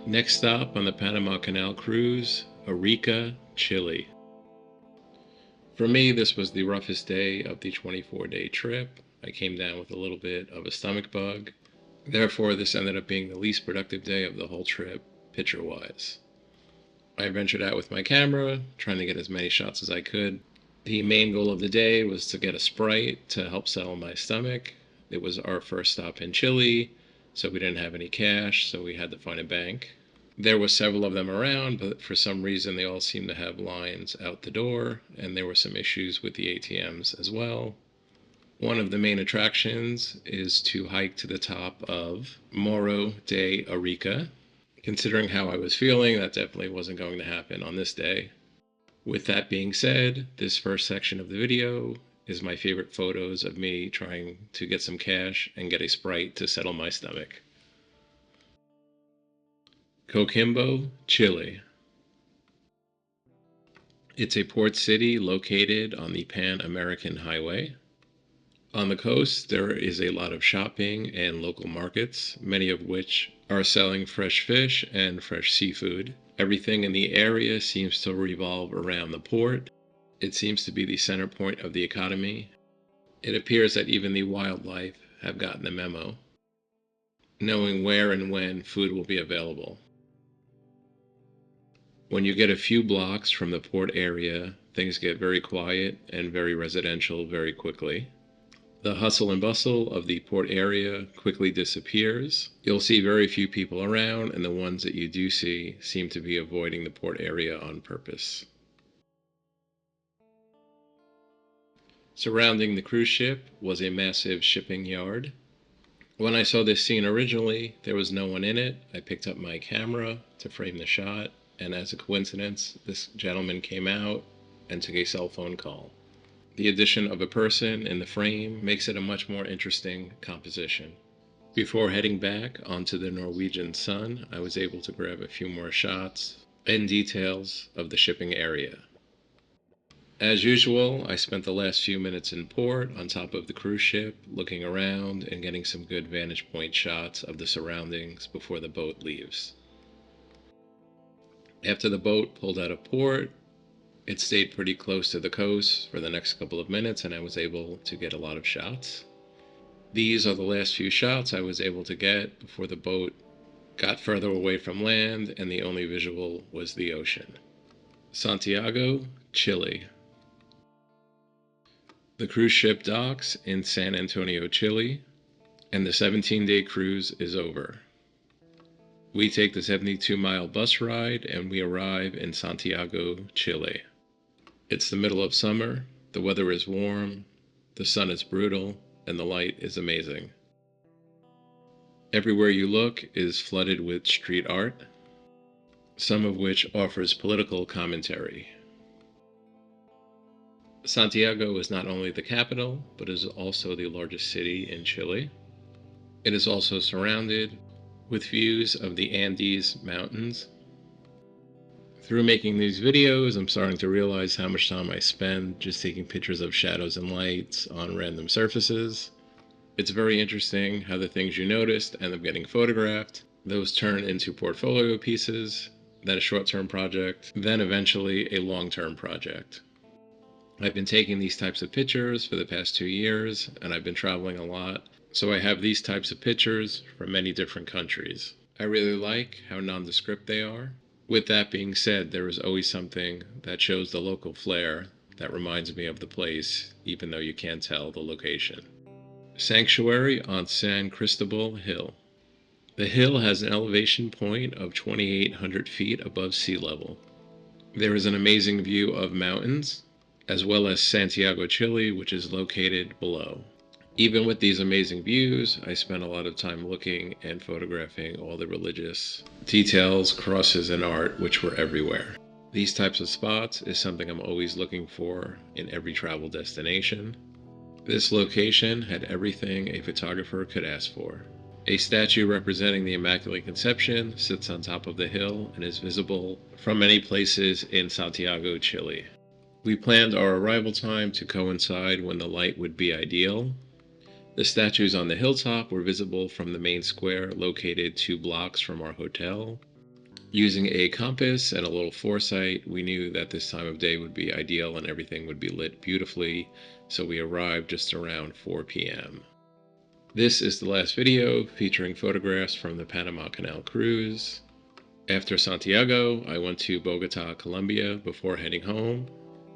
Next stop on the Panama Canal cruise, Arica, Chile. For me, this was the roughest day of the 24-day trip. I came down with a little bit of a stomach bug. Therefore, this ended up being the least productive day of the whole trip, picture-wise. I ventured out with my camera, trying to get as many shots as I could. The main goal of the day was to get a Sprite to help settle my stomach. It was our first stop in Chile, so we didn't have any cash, so we had to find a bank. There were several of them around, but for some reason they all seemed to have lines out the door, and there were some issues with the ATMs as well. One of the main attractions is to hike to the top of Morro de Arica. Considering how I was feeling, that definitely wasn't going to happen on this day. With that being said, this first section of the video is my favorite photos of me trying to get some cash and get a Sprite to settle my stomach. Coquimbo, Chile. It's a port city located on the Pan-American Highway. On the coast, there is a lot of shopping and local markets, many of which are selling fresh fish and fresh seafood. Everything in the area seems to revolve around the port. It seems to be the center point of the economy. It appears that even the wildlife have gotten the memo, knowing where and when food will be available. When you get a few blocks from the port area, things get very quiet and very residential very quickly. The hustle and bustle of the port area quickly disappears. You'll see very few people around, and the ones that you do see seem to be avoiding the port area on purpose. Surrounding the cruise ship was a massive shipping yard. When I saw this scene originally, there was no one in it. I picked up my camera to frame the shot, and as a coincidence, this gentleman came out and took a cell phone call. The addition of a person in the frame makes it a much more interesting composition. Before heading back onto the Norwegian sun, I was able to grab a few more shots and details of the shipping area. As usual, I spent the last few minutes in port on top of the cruise ship, looking around and getting some good vantage point shots of the surroundings before the boat leaves. After the boat pulled out of port, it stayed pretty close to the coast for the next couple of minutes, and I was able to get a lot of shots. These are the last few shots I was able to get before the boat got further away from land and the only visual was the ocean. Santiago, Chile. The cruise ship docks in San Antonio, Chile, and the 17-day cruise is over. We take the 72-mile bus ride and we arrive in Santiago, Chile. It's the middle of summer, the weather is warm, the sun is brutal, and the light is amazing. Everywhere you look is flooded with street art, some of which offers political commentary. Santiago is not only the capital, but is also the largest city in Chile. It is also surrounded with views of the Andes Mountains. Through making these videos, I'm starting to realize how much time I spend just taking pictures of shadows and lights on random surfaces. It's very interesting how the things you noticed end up getting photographed. Those turn into portfolio pieces, then a short-term project, then eventually a long-term project. I've been taking these types of pictures for the past 2 years, and I've been traveling a lot, so I have these types of pictures from many different countries. I really like how nondescript they are. With that being said, there is always something that shows the local flair that reminds me of the place, even though you can't tell the location. Sanctuary on San Cristobal Hill. The hill has an elevation point of 2,800 feet above sea level. There is an amazing view of mountains, as well as Santiago, Chile, which is located below. Even with these amazing views, I spent a lot of time looking and photographing all the religious details, crosses, and art which were everywhere. These types of spots is something I'm always looking for in every travel destination. This location had everything a photographer could ask for. A statue representing the Immaculate Conception sits on top of the hill and is visible from many places in Santiago, Chile. We planned our arrival time to coincide when the light would be ideal. The statues on the hilltop were visible from the main square located 2 blocks from our hotel. Using a compass and a little foresight, we knew that this time of day would be ideal and everything would be lit beautifully, so we arrived just around 4 p.m. This is the last video featuring photographs from the Panama Canal cruise. After Santiago, I went to Bogota, Colombia before heading home.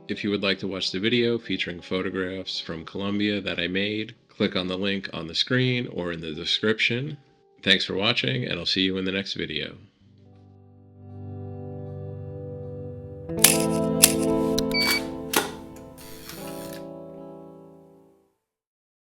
If you would like to watch the video featuring photographs from Colombia that I made, click on the link on the screen or in the description. Thanks for watching, and I'll see you in the next video.